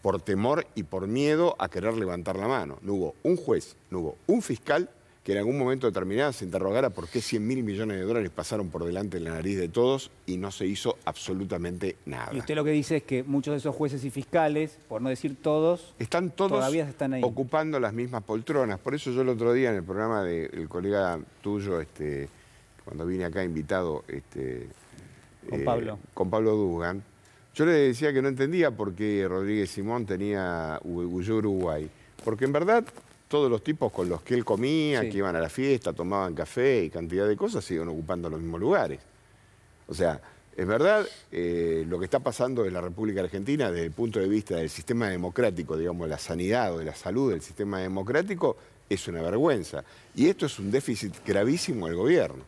por temor y por miedo a querer levantar la mano. No hubo un juez, no hubo un fiscal que en algún momento determinado se interrogara por qué 100.000 millones de dólares pasaron por delante de la nariz de todos y no se hizo absolutamente nada. Y usted lo que dice es que muchos de esos jueces y fiscales, por no decir todos, todavía están ahí. Ocupando las mismas poltronas. Por eso yo el otro día en el programa del colega tuyo, cuando vine acá invitado con Pablo Dugan, yo le decía que no entendía por qué Rodríguez Simón huyó Uruguay. Porque en verdad todos los tipos con los que él comía, que iban a la fiesta, tomaban café y cantidad de cosas, siguen ocupando los mismos lugares. O sea, es verdad, lo que está pasando en la República Argentina desde el punto de vista del sistema democrático, digamos, de la sanidad o de la salud del sistema democrático, es una vergüenza. Y esto es un déficit gravísimo del gobierno.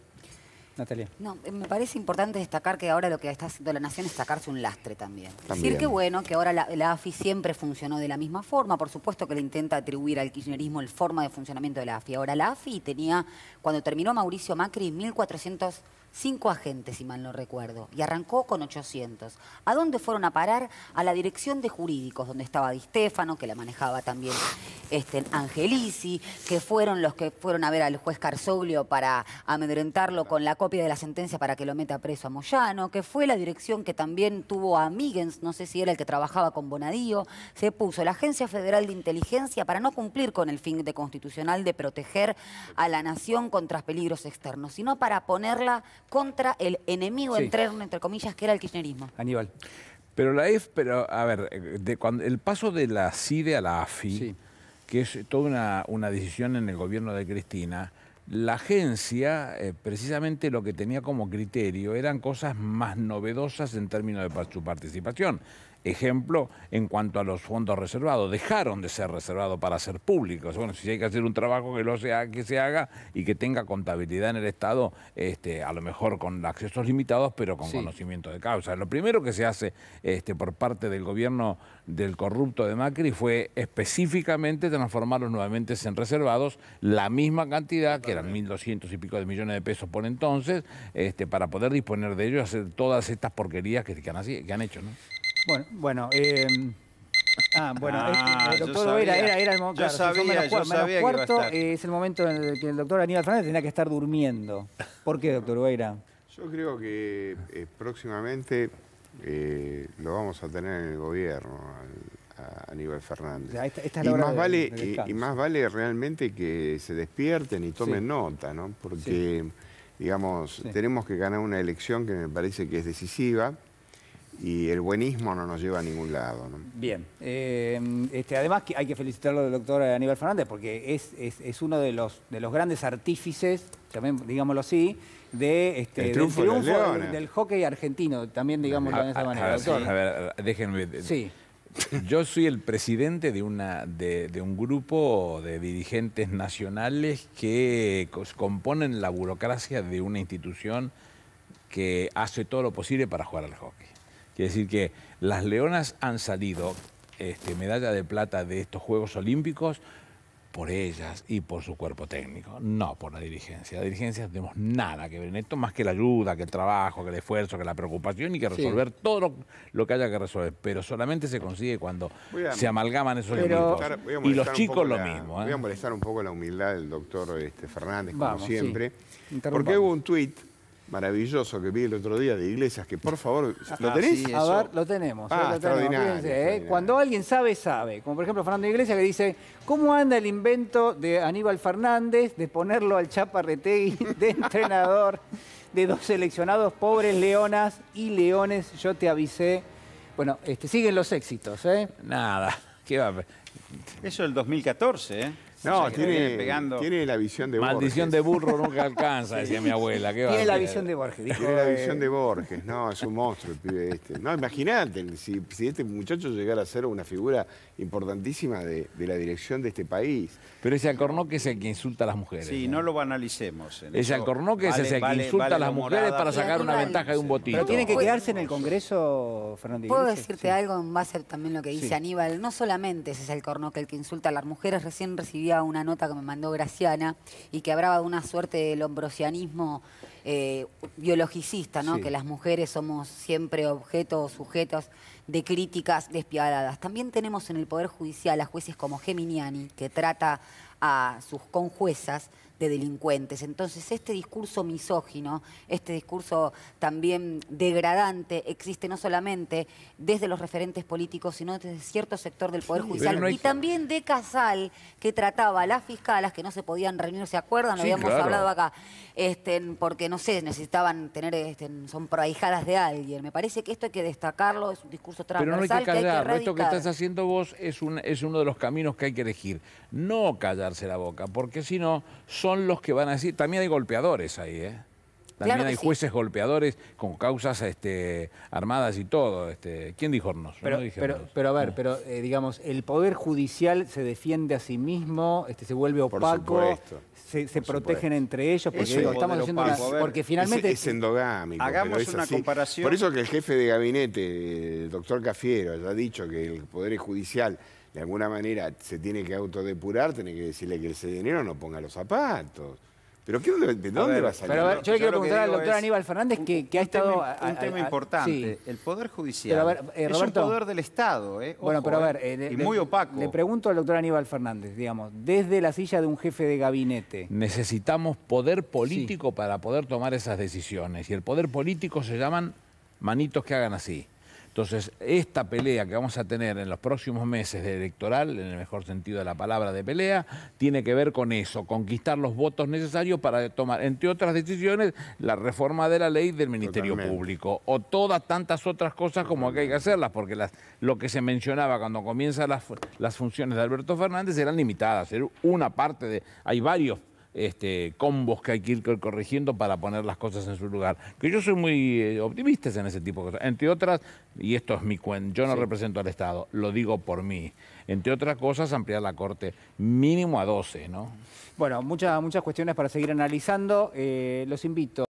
Natalia. No, me parece importante destacar que ahora lo que está haciendo la Nación es sacarse un lastre también. Decir que bueno, que ahora la AFI siempre funcionó de la misma forma. Por supuesto que le intenta atribuir al kirchnerismo el forma de funcionamiento de la AFI. Ahora la AFI tenía, cuando terminó Mauricio Macri, 1.405 agentes, si mal no recuerdo, y arrancó con 800. ¿A dónde fueron a parar? A la dirección de jurídicos, donde estaba Di Stéfano, que la manejaba también Angelici, que fueron los que fueron a ver al juez Carzoglio para amedrentarlo con la copia de la sentencia para que lo meta preso a Moyano, que fue la dirección que también tuvo a Migens, no sé si era el que trabajaba con Bonadío. Se puso la Agencia Federal de Inteligencia para no cumplir con el fin constitucional de proteger a la nación contra peligros externos, sino para ponerla contra el enemigo, entre comillas, que era el kirchnerismo. Aníbal. Pero a ver, el paso de la CIDE a la AFI, que es toda una decisión en el gobierno de Cristina, la agencia precisamente lo que tenía como criterio eran cosas más novedosas en términos de su participación. Ejemplo, en cuanto a los fondos reservados, dejaron de ser reservados para ser públicos. Bueno, si hay que hacer un trabajo que se haga y que tenga contabilidad en el Estado, a lo mejor con accesos limitados, pero con conocimiento de causa. Lo primero que se hace por parte del gobierno del corrupto de Macri fue específicamente transformarlos nuevamente en reservados, la misma cantidad, que eran 1.200 y pico de millones de pesos por entonces, para poder disponer de ellos y hacer todas estas porquerías que han hecho, ¿no? El doctor Loera era el momento. Yo sabía que iba a estar. Es el momento en el que el doctor Aníbal Fernández tenía que estar durmiendo. ¿Por qué, doctor Loera? Yo creo que próximamente lo vamos a tener en el gobierno, a Aníbal Fernández. O sea, esta es la hora y más vale realmente que se despierten y tomen nota, ¿no? Porque, digamos, tenemos que ganar una elección que me parece que es decisiva. Y el buenismo no nos lleva a ningún lado, ¿no? Bien. Además, hay que felicitarlo al doctor Aníbal Fernández porque es uno de los grandes artífices, digámoslo así, del triunfo del hockey argentino, también digámoslo de esa manera. A ver, déjenme... Sí. Yo soy el presidente de un grupo de dirigentes nacionales que componen la burocracia de una institución que hace todo lo posible para jugar al hockey. Quiere decir que las leonas han salido medalla de plata de estos Juegos Olímpicos por ellas y por su cuerpo técnico, no por la dirigencia. La dirigencia no tenemos nada que ver en esto, más que la ayuda, que el trabajo, que el esfuerzo, que la preocupación y que resolver todo lo que haya que resolver. Pero solamente se consigue cuando se amalgaman esos equipos. Y los chicos lo mismo. Voy a molestar un poco la humildad del doctor Fernández, como siempre, porque hubo un tuit maravilloso que vi el otro día de Iglesias, que por favor, ¿lo tenés? Sí, a ver, lo tenemos. Extraordinario, Fíjense, cuando alguien sabe, sabe. Como por ejemplo Fernando Iglesias que dice, ¿cómo anda el invento de Aníbal Fernández de ponerlo al Chaparretegui de entrenador de dos seleccionados pobres leonas y leones? Yo te avisé. Bueno, siguen los éxitos, Nada, ¿qué va a ver? Eso es el 2014, No, tiene la visión de Borges. Maldición de burro nunca alcanza, decía mi abuela. Tiene la visión de Borges. Tiene la visión de Borges, no, es un monstruo el pibe este. No, imagínate, si este muchacho llegara a ser una figura importantísima de la dirección de este país. Pero ese Alcornoque es el que insulta a las mujeres. Sí, no lo banalicemos. Ese Alcornoque es el que insulta a las mujeres para sacar una ventaja de un botito. Pero tiene que quedarse en el Congreso, Fernando Iglesias. ¿Puedo decirte algo en base también a lo que dice Aníbal? No solamente es ese Alcornoque el que insulta a las mujeres, recién recibía una nota que me mandó Graciana y que hablaba de una suerte del lombrosianismo biologicista, ¿no? Que las mujeres somos siempre objetos, sujetos de críticas despiadadas. También tenemos en el Poder Judicial a jueces como Geminiani, que trata a sus conjuezas de delincuentes. Entonces, este discurso misógino, este discurso también degradante, existe no solamente desde los referentes políticos, sino desde cierto sector del Poder Judicial. Y también de Casal, que trataba a las fiscalas que no se podían reunir, ¿se acuerdan? Lo habíamos hablado acá. Porque, no sé, necesitaban tener, son prohijadas de alguien. Me parece que esto hay que destacarlo, es un discurso transversal. Pero no hay que callarlo. Que hay que esto que estás haciendo vos es uno de los caminos que hay que elegir. No callarse la boca, porque si no, son los que van a decir. También hay golpeadores ahí, También hay jueces golpeadores con causas armadas y todo. ¿Quién dijo Hornos? Pero a ver, digamos, el Poder Judicial se defiende a sí mismo, se vuelve opaco, se protegen entre ellos, porque estamos haciendo porque finalmente es endogámico. Hagamos una comparación. Por eso que el jefe de gabinete, el doctor Cafiero, ya ha dicho que el Poder Judicial de alguna manera se tiene que autodepurar, tiene que decirle que el sedenero no ponga los zapatos. ¿Pero de dónde va a salir? Pero yo le quiero preguntar al doctor Aníbal Fernández que ha estado... Un tema importante. El Poder Judicial es un poder del Estado. Bueno, pero a ver... y muy opaco. Le pregunto al doctor Aníbal Fernández, digamos, desde la silla de un jefe de gabinete. Necesitamos poder político para poder tomar esas decisiones. Y el poder político se llaman manitos que hagan así. Entonces, esta pelea que vamos a tener en los próximos meses de electoral, en el mejor sentido de la palabra de pelea, tiene que ver con eso, conquistar los votos necesarios para tomar, entre otras decisiones, la reforma de la ley del Ministerio Público o todas tantas otras cosas como que hay que hacerlas, porque lo que se mencionaba cuando comienzan las funciones de Alberto Fernández eran limitadas, era una parte de... Hay varios combos que hay que ir corrigiendo para poner las cosas en su lugar. Que yo soy muy optimista en ese tipo de cosas. Entre otras, y esto es mi cuenta, yo no represento al Estado, lo digo por mí. Entre otras cosas, ampliar la Corte mínimo a 12, ¿no? Bueno, muchas cuestiones para seguir analizando. Los invito